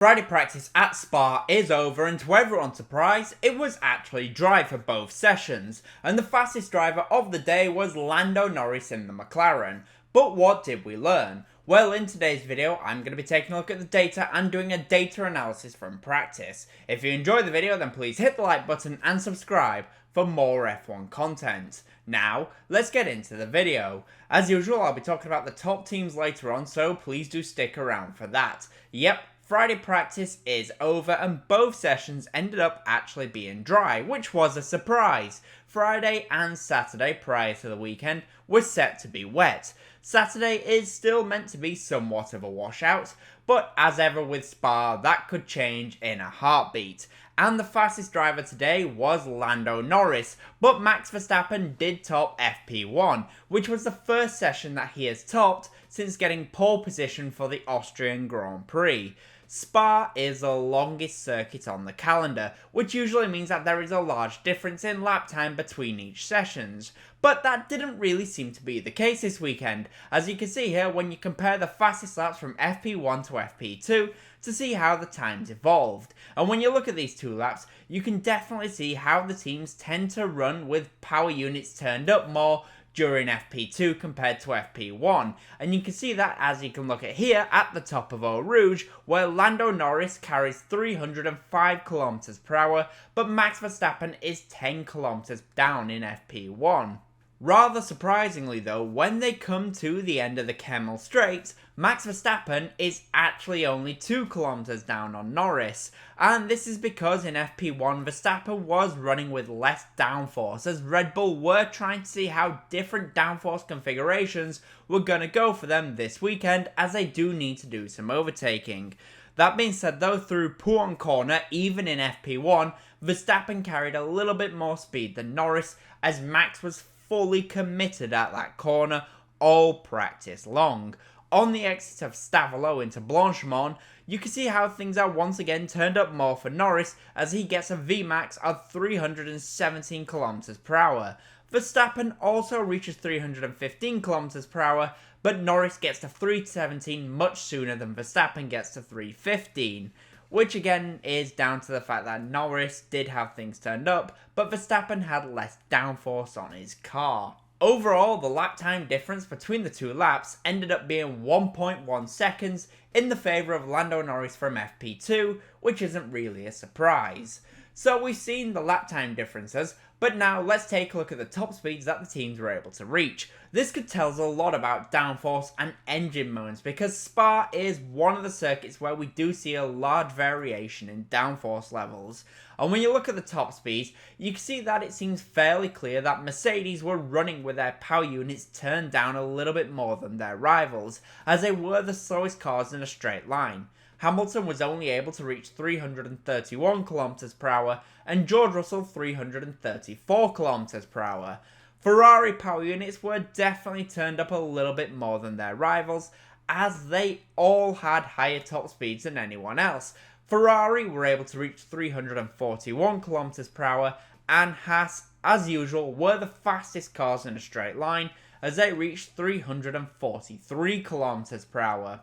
Friday practice at Spa is over, and to everyone's surprise, it was actually dry for both sessions, and the fastest driver of the day was Lando Norris in the Mclaren. But what did we learn? Well, in today's video, I'm going to be taking a look at the data and doing a data analysis from practice. If you enjoyed the video, then please hit the like button and subscribe for more F1 content. Now, let's get into the video. As usual, I'll be talking about the top teams later on, so please do stick around for that. Yep, Friday practice is over and both sessions ended up actually being dry, which was a surprise. Friday and Saturday prior to the weekend were set to be wet. Saturday is still meant to be somewhat of a washout, but as ever with Spa, that could change in a heartbeat. And the fastest driver today was Lando Norris, but Max Verstappen did top FP1, which was the first session that he has topped since getting pole position for the Austrian Grand Prix. Spa is the longest circuit on the calendar, which usually means that there is a large difference in lap time between each sessions. But that didn't really seem to be the case this weekend, as you can see here when you compare the fastest laps from FP1 to FP2 to see how the times evolved. And when you look at these two laps, you can definitely see how the teams tend to run with power units turned up more during FP2 compared to FP1, and you can see that as you can look at here at the top of Eau Rouge, where Lando Norris carries 305 km per hour, but Max Verstappen is 10 km down in FP1. Rather surprisingly though, when they come to the end of the Kemmel Straight, Max Verstappen is actually only 2 km down on Norris, and this is because in FP1 Verstappen was running with less downforce, as Red Bull were trying to see how different downforce configurations were going to go for them this weekend, as they do need to do some overtaking. That being said though, through Pouhoun corner, even in FP1, Verstappen carried a little bit more speed than Norris, as Max was fully committed at that corner all practice long. On the exit of Stavelot into Blanchimant, you can see how things are once again turned up more for Norris, as he gets a VMAX of 317 km per hour. Verstappen also reaches 315 km per hour, but Norris gets to 317 much sooner than Verstappen gets to 315. Which again is down to the fact that Norris did have things turned up, but Verstappen had less downforce on his car. Overall, the lap time difference between the two laps ended up being 1.1 seconds in the favour of Lando Norris from FP2, which isn't really a surprise. So we've seen the lap time differences, but now let's take a look at the top speeds that the teams were able to reach. This could tell us a lot about downforce and engine modes, because Spa is one of the circuits where we do see a large variation in downforce levels. And when you look at the top speeds, you can see that it seems fairly clear that Mercedes were running with their power units turned down a little bit more than their rivals, as they were the slowest cars in a straight line. Hamilton was only able to reach 331 km per hour and George Russell 334 km per hour. Ferrari power units were definitely turned up a little bit more than their rivals, as they all had higher top speeds than anyone else. Ferrari were able to reach 341 km per hour, and Haas, as usual, were the fastest cars in a straight line, as they reached 343 km per hour.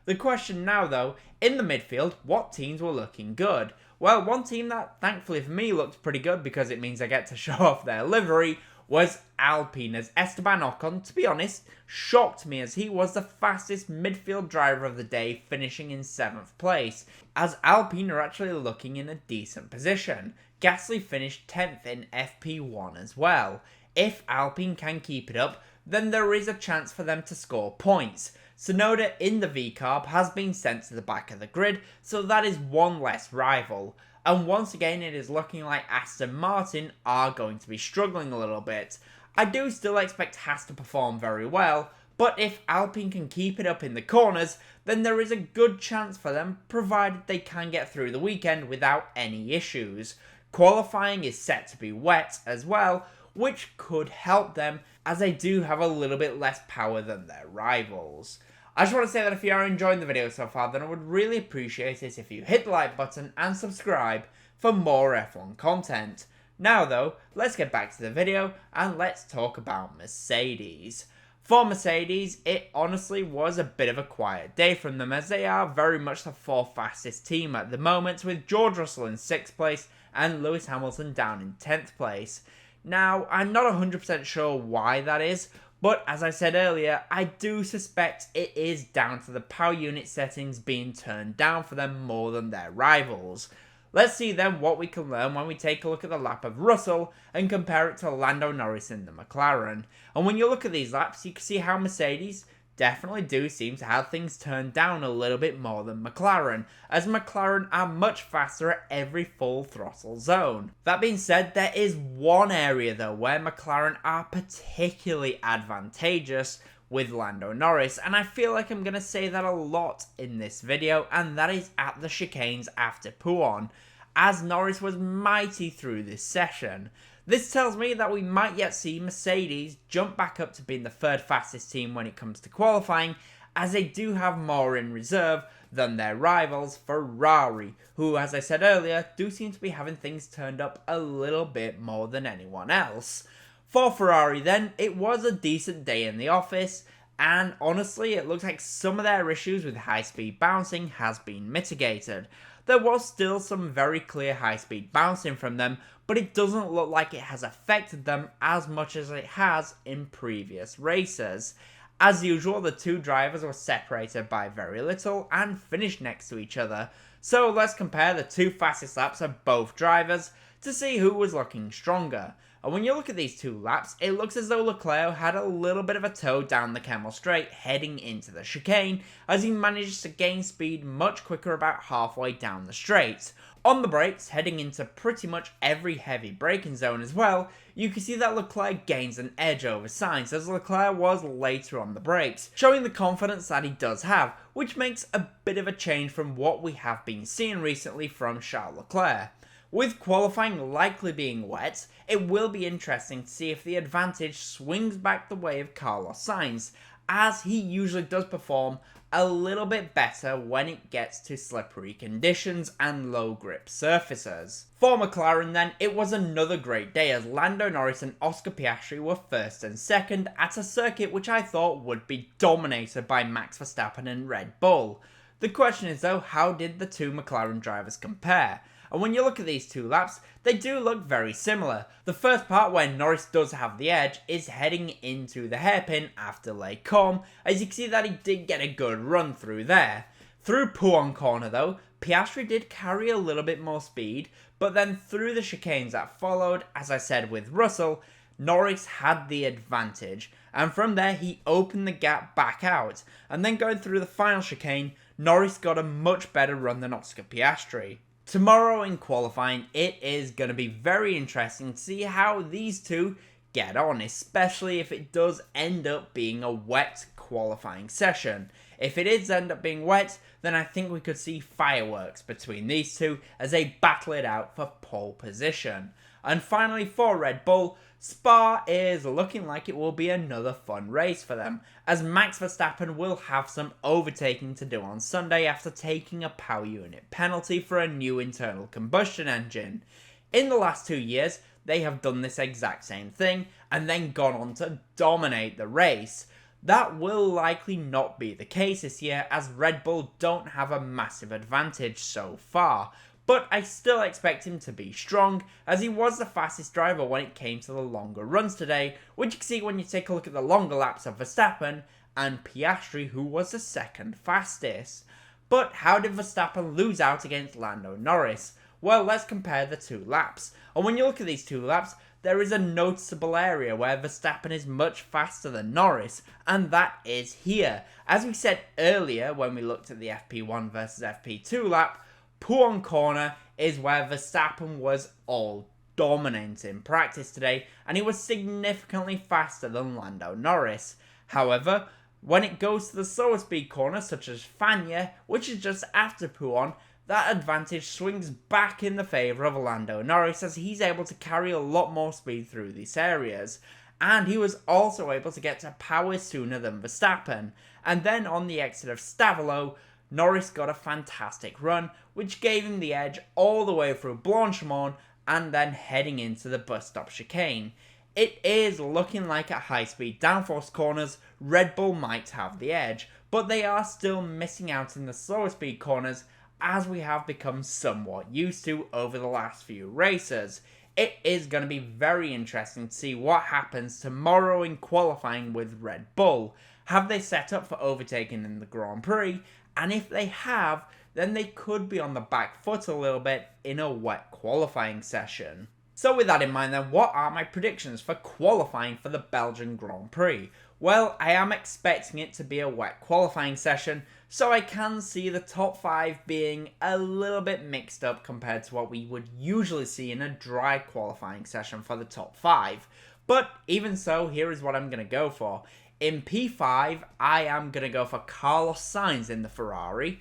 The question now though, in the midfield, what teams were looking good? Well, one team that thankfully for me looked pretty good, because it means I get to show off their livery, was Alpine, as Esteban Ocon, to be honest, shocked me, as he was the fastest midfield driver of the day, finishing in 7th place, as Alpine are actually looking in a decent position. Gasly finished 10th in FP1 as well. If Alpine can keep it up, then there is a chance for them to score points. Tsunoda in the V-Carb has been sent to the back of the grid, so that is one less rival. And once again, it is looking like Aston Martin are going to be struggling a little bit. I do still expect Haas to perform very well, but if Alpine can keep it up in the corners, then there is a good chance for them, provided they can get through the weekend without any issues. Qualifying is set to be wet as well, which could help them, as they do have a little bit less power than their rivals. I just want to say that if you are enjoying the video so far, then I would really appreciate it if you hit the like button and subscribe for more F1 content. Now though, let's get back to the video and let's talk about Mercedes. For Mercedes, it honestly was a bit of a quiet day from them, as they are very much the fourth fastest team at the moment, with George Russell in 6th place and Lewis Hamilton down in 10th place. Now, I'm not 100% sure why that is, but as I said earlier, I do suspect it is down to the power unit settings being turned down for them more than their rivals. Let's see then what we can learn when we take a look at the lap of Russell and compare it to Lando Norris in the McLaren. And when you look at these laps, you can see how Mercedes definitely do seem to have things turned down a little bit more than McLaren, as McLaren are much faster at every full throttle zone. That being said, there is one area though where McLaren are particularly advantageous with Lando Norris, and I feel like I'm going to say that a lot in this video, and that is at the chicanes after Pouhoun, as Norris was mighty through this session. This tells me that we might yet see Mercedes jump back up to being the third fastest team when it comes to qualifying, as they do have more in reserve than their rivals Ferrari, who, as I said earlier, do seem to be having things turned up a little bit more than anyone else. For Ferrari then, it was a decent day in the office, and honestly it looks like some of their issues with high-speed bouncing has been mitigated. There was still some very clear high-speed bouncing from them, but it doesn't look like it has affected them as much as it has in previous races. As usual, the two drivers were separated by very little and finished next to each other, so let's compare the two fastest laps of both drivers to see who was looking stronger. And when you look at these two laps, it looks as though Leclerc had a little bit of a toe down the Kemmel Straight heading into the chicane, as he managed to gain speed much quicker about halfway down the straight. On the brakes, heading into pretty much every heavy braking zone as well, you can see that Leclerc gains an edge over Sainz, as Leclerc was later on the brakes, showing the confidence that he does have, which makes a bit of a change from what we have been seeing recently from Charles Leclerc. With qualifying likely being wet, it will be interesting to see if the advantage swings back the way of Carlos Sainz, as he usually does perform a little bit better when it gets to slippery conditions and low grip surfaces. For McLaren then, it was another great day, as Lando Norris and Oscar Piastri were first and second at a circuit which I thought would be dominated by Max Verstappen and Red Bull. The question is though, how did the two McLaren drivers compare? And when you look at these two laps, they do look very similar. The first part where Norris does have the edge is heading into the hairpin after Les Combes, as you can see that he did get a good run through there. Through Pouhoun corner though, Piastri did carry a little bit more speed, but then through the chicanes that followed, as I said with Russell, Norris had the advantage, and from there he opened the gap back out, and then going through the final chicane, Norris got a much better run than Oscar Piastri. Tomorrow in qualifying, it is going to be very interesting to see how these two get on, especially if it does end up being a wet qualifying session. If it is end up being wet, then I think we could see fireworks between these two as they battle it out for pole position. And finally for Red Bull, Spa is looking like it will be another fun race for them, as Max Verstappen will have some overtaking to do on Sunday after taking a power unit penalty for a new internal combustion engine. In the last 2 years, they have done this exact same thing and then gone on to dominate the race. That will likely not be the case this year, as Red Bull don't have a massive advantage so far. But I still expect him to be strong, as he was the fastest driver when it came to the longer runs today, which you can see when you take a look at the longer laps of Verstappen and Piastri, who was the second fastest. But how did Verstappen lose out against Lando Norris? Well, let's compare the two laps. And when you look at these two laps, there is a noticeable area where Verstappen is much faster than Norris, and that is here. As we said earlier when we looked at the FP1 versus FP2 lap, Pouhoun corner is where Verstappen was all dominant in practice today, and he was significantly faster than Lando Norris. However, when it goes to the slower speed corner such as Fagnes, which is just after Pouhoun, that advantage swings back in the favour of Lando Norris, as he's able to carry a lot more speed through these areas. And he was also able to get to power sooner than Verstappen. And then on the exit of Stavelot, Norris got a fantastic run, which gave him the edge all the way through Blanchimant and then heading into the bus stop chicane. It is looking like at high-speed downforce corners, Red Bull might have the edge, but they are still missing out in the slower speed corners, as we have become somewhat used to over the last few races. It is going to be very interesting to see what happens tomorrow in qualifying with Red Bull. Have they set up for overtaking in the Grand Prix? And if they have, then they could be on the back foot a little bit in a wet qualifying session. So with that in mind then, what are my predictions for qualifying for the Belgian Grand Prix? Well, I am expecting it to be a wet qualifying session, so I can see the top 5 being a little bit mixed up compared to what we would usually see in a dry qualifying session for the top 5. But even so, here is what I'm going to go for. In P5, I am going to go for Carlos Sainz in the Ferrari.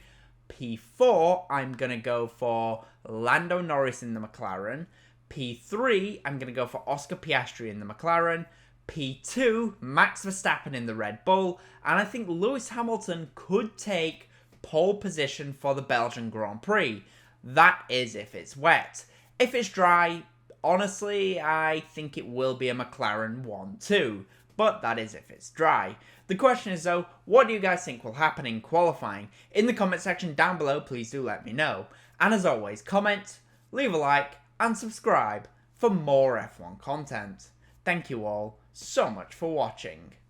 P4, I'm going to go for Lando Norris in the McLaren. P3, I'm going to go for Oscar Piastri in the McLaren. P2, Max Verstappen in the Red Bull. And I think Lewis Hamilton could take pole position for the Belgian Grand Prix. That is if it's wet. If it's dry, honestly, I think it will be a McLaren 1-2. But that is if it's dry. The question is though, what do you guys think will happen in qualifying? In the comment section down below, please do let me know. And as always, comment, leave a like, and subscribe for more F1 content. Thank you all so much for watching.